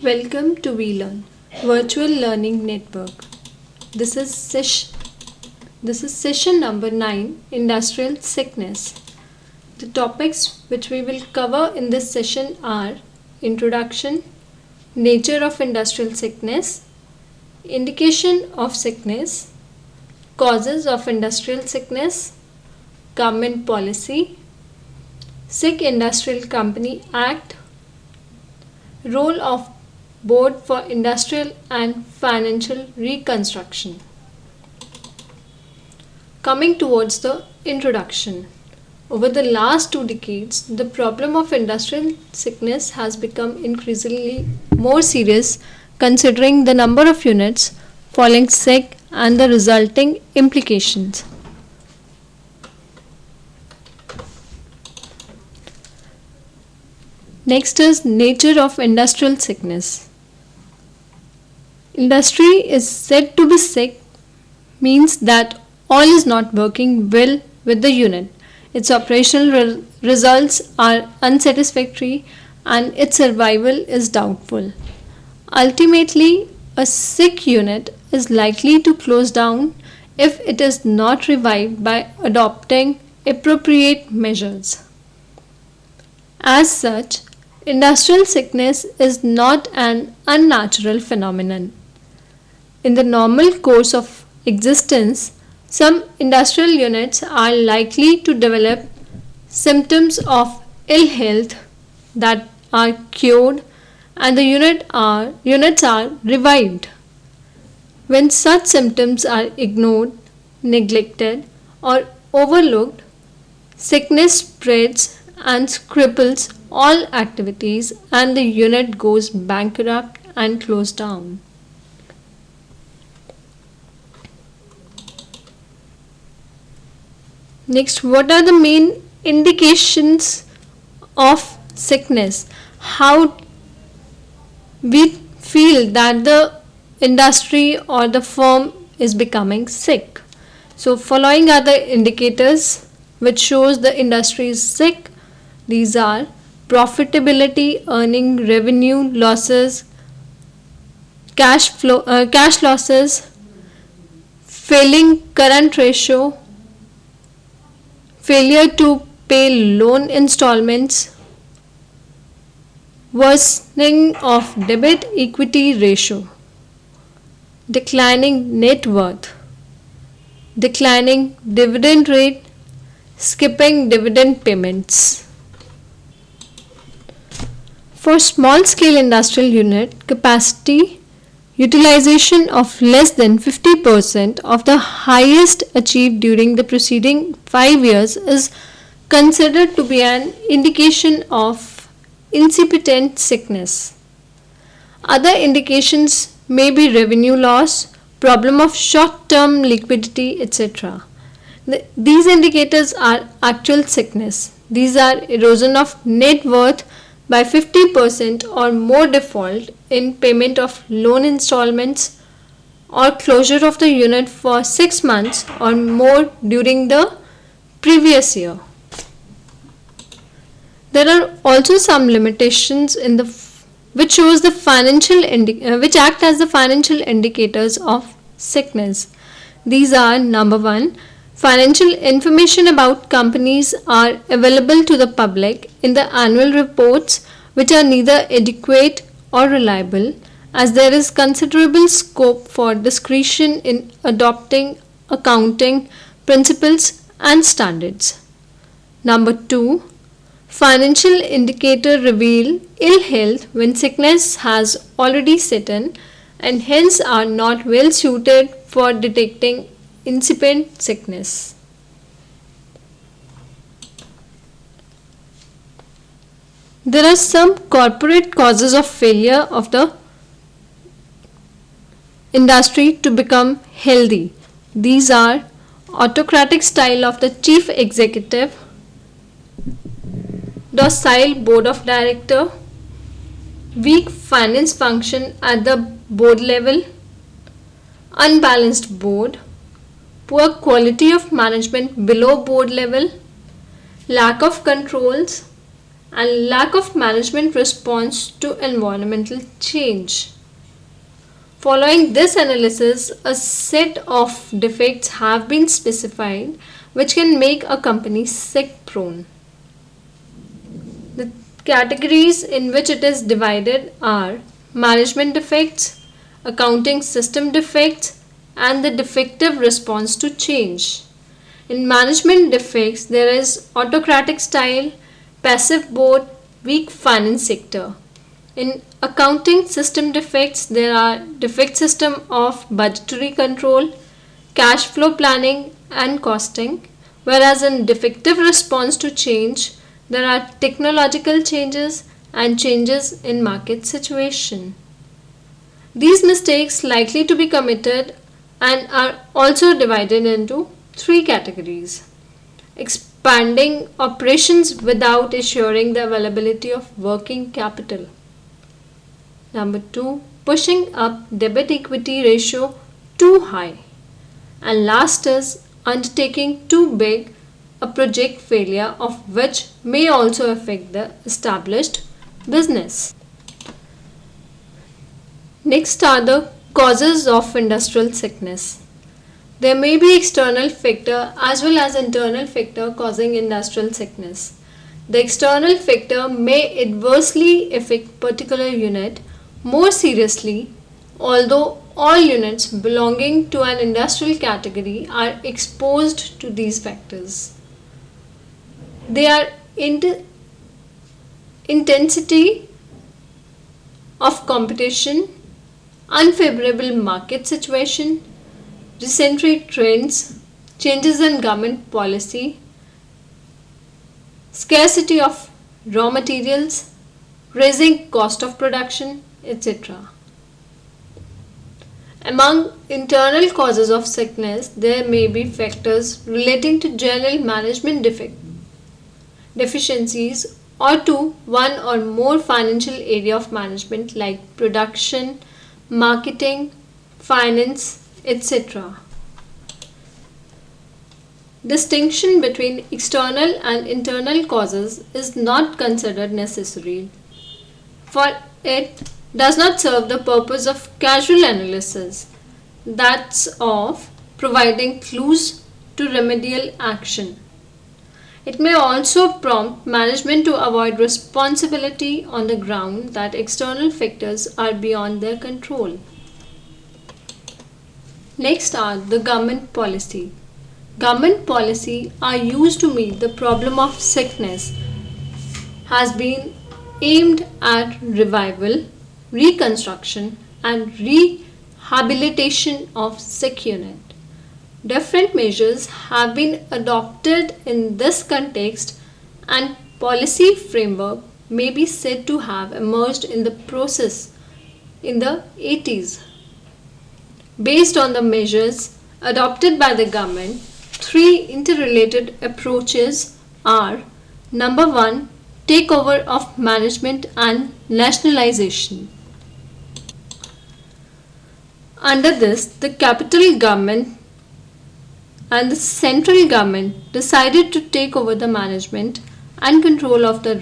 Welcome to WeLearn, Virtual Learning Network. This is session number 9, Industrial Sickness. The topics which we will cover in this session are Introduction, Nature of Industrial Sickness, Indication of Sickness, Causes of Industrial Sickness, Government Policy, Sick Industrial Company Act, Role of Board for Industrial and Financial Reconstruction. Coming towards the introduction. Over the last 2 decades, the problem of industrial sickness has become increasingly more serious considering the number of units falling sick and the resulting implications. Next is nature of industrial sickness. Industry is said to be sick means that all is not working well with the unit. Its operational results are unsatisfactory and its survival is doubtful. Ultimately, a sick unit is likely to close down if it is not revived by adopting appropriate measures. As such, industrial sickness is not an unnatural phenomenon. In the normal course of existence, some industrial units are likely to develop symptoms of ill health that are cured and the units are revived. When such symptoms are ignored, neglected, or overlooked, sickness spreads and cripples all activities and the unit goes bankrupt and closed down. Next, what are the main indications of sickness? How we feel that the industry or the firm is becoming sick. So, following are the indicators which shows the industry is sick. These are profitability, earning, revenue losses, cash losses, failing current ratio, failure to pay loan installments, worsening of debt equity ratio, declining net worth, declining dividend rate, skipping dividend payments. For small scale industrial unit, capacity utilization of less than 50% of the highest achieved during the preceding 5 years is considered to be an indication of incipient sickness. Other indications may be revenue loss, problem of short-term liquidity, etc. These indicators are actual sickness. These are erosion of net worth by 50% or more, default in payment of loan installments, or closure of the unit for 6 months or more during the previous year. There are also some limitations in which shows the which act as the financial indicators of sickness. These are: number 1, financial information about companies are available to the public in the annual reports which are neither adequate or reliable, as there is considerable scope for discretion in adopting accounting principles and standards. Number 2, financial indicator reveal ill health when sickness has already set in and hence are not well suited for detecting incipient sickness. There are some corporate causes of failure of the industry to become healthy. These are autocratic style of the chief executive, docile board of director, weak finance function at the board level, unbalanced board, poor quality of management below board level, lack of controls, and lack of management response to environmental change. Following this analysis, a set of defects have been specified which can make a company SIC prone. The categories in which it is divided are management defects, accounting system defects, and the defective response to change. In management defects, there is autocratic style, passive board, weak finance sector. In accounting system defects, there are defect system of budgetary control, cash flow planning and costing, whereas in defective response to change, there are technological changes and changes in market situation. These mistakes likely to be committed and are also divided into three categories. Expanding operations without assuring the availability of working capital. Number 2, pushing up debt equity ratio too high. And last is undertaking too big a project, failure of which may also affect the established business. Next are the causes of industrial sickness. There may be external factor as well as internal factor causing industrial sickness. The external factor may adversely affect particular unit more seriously, although all units belonging to an industrial category are exposed to these factors. They are intensity of competition, unfavorable market situation, recent trends, changes in government policy, scarcity of raw materials, raising cost of production, etc. Among internal causes of sickness, there may be factors relating to general management deficiencies or to one or more financial area of management like production, marketing, finance, etc. Distinction between external and internal causes is not considered necessary, for it does not serve the purpose of casual analysis, that's of providing clues to remedial action. It may also prompt management to avoid responsibility on the ground that external factors are beyond their control. Next are the government policy. Government policy are used to meet the problem of sickness has been aimed at revival, reconstruction and rehabilitation of sick unit. Different measures have been adopted in this context and policy framework may be said to have emerged in the process in the 80s. Based on the measures adopted by the government, three interrelated approaches are: number 1, takeover of management and nationalization. Under this, the capital government and the central government decided to take over the management and control of the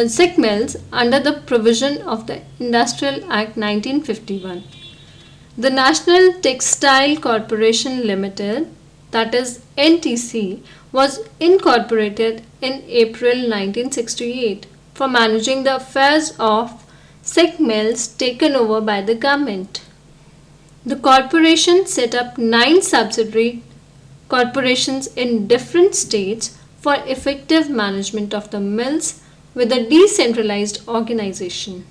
sick mills under the provision of the Industrial Act 1951. The National Textile Corporation Limited, that is NTC, was incorporated in April 1968 for managing the affairs of sick mills taken over by the government. The corporation set up 9 subsidiary corporations in different states for effective management of the mills with a decentralized organization.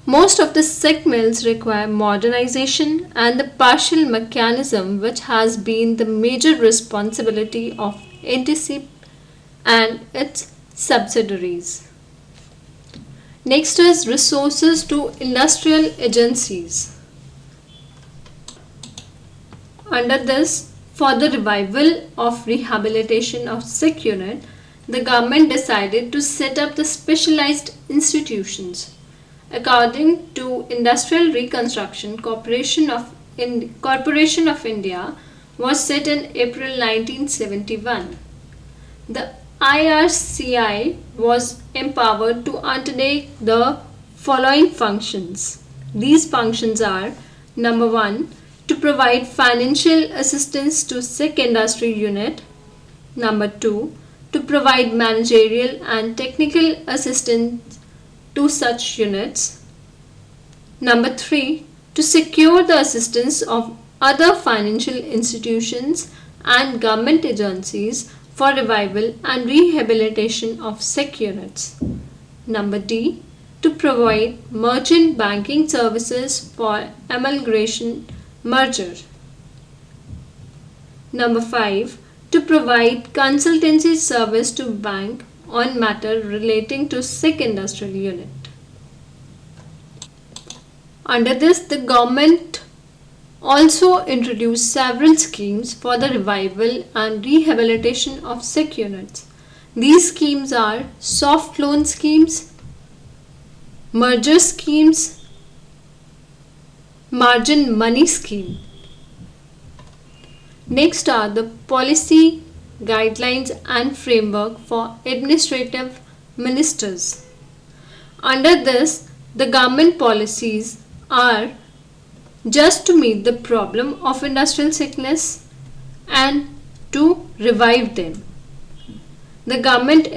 Most of the sick mills require modernization and the partial mechanism which has been the major responsibility of NTC and its subsidiaries. Next is resources to industrial agencies. Under this, for the revival of rehabilitation of sick unit, the government decided to set up the specialized institutions. According to Industrial Reconstruction Corporation of India was set in April 1971. The IRCI was empowered to undertake the following functions. These functions are: number 1, to provide financial assistance to SICK industry unit; number 2, to provide managerial and technical assistance to such units; number 3, to secure the assistance of other financial institutions and government agencies for revival and rehabilitation of SICK units; number D, to provide merchant banking services for amalgamation merger; number 5, to provide consultancy service to bank on matter relating to SICK industrial unit. Under this, the government also introduced several schemes for the revival and rehabilitation of SICK units. These schemes are soft loan schemes, merger schemes, margin money scheme. Next are the policy guidelines and framework for administrative ministers. Under this, the government policies are just to meet the problem of industrial sickness and to revive them. The government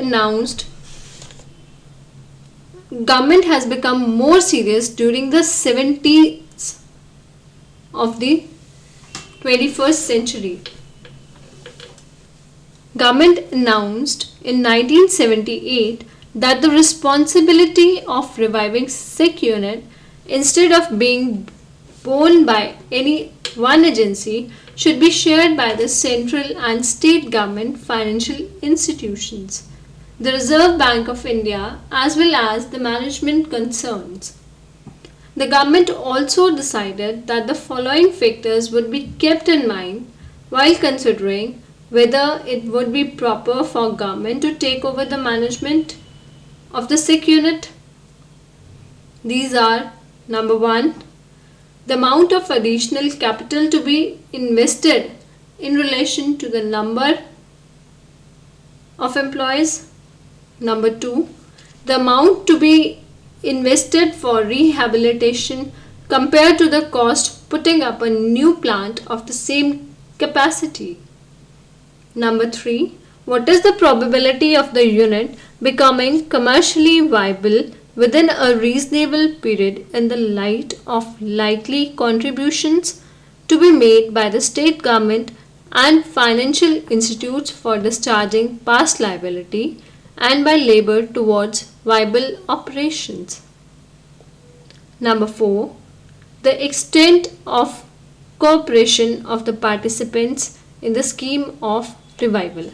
has become more serious during the 70s of the 21st century. Government announced in 1978 that the responsibility of reviving SICK unit, instead of being borne by any one agency, should be shared by the central and state government financial institutions, the Reserve Bank of India, as well as the management concerns. The government also decided that the following factors would be kept in mind while considering whether it would be proper for government to take over the management of the SICK unit. These are: number 1, the amount of additional capital to be invested in relation to the number of employees; number 2, the amount to be invested for rehabilitation compared to the cost putting up a new plant of the same capacity; number 3, what is the probability of the unit becoming commercially viable within a reasonable period in the light of likely contributions to be made by the state government and financial institutes for discharging past liability and by labor towards viable operations; number 4, the extent of cooperation of the participants in the scheme of revival.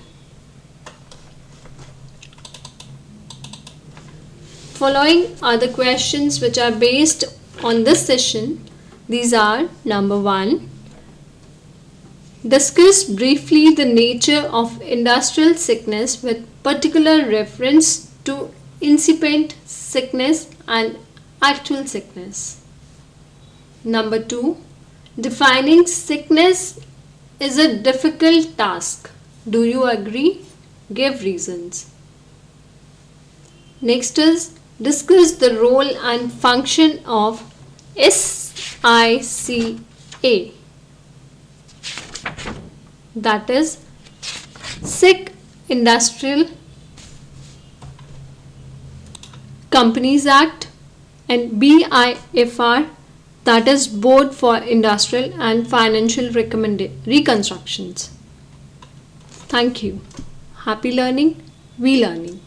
Following are the questions which are based on this session. These are: number 1, discuss briefly the nature of industrial sickness with particular reference to incipient sickness and actual sickness. Number 2, defining sickness is a difficult task. Do you agree? Give reasons. Next is, discuss the role and function of SICA, that is SICK Industrial Companies Act, and BIFR, that is Board for Industrial and Financial Reconstructions. Thank you. Happy learning, we learning.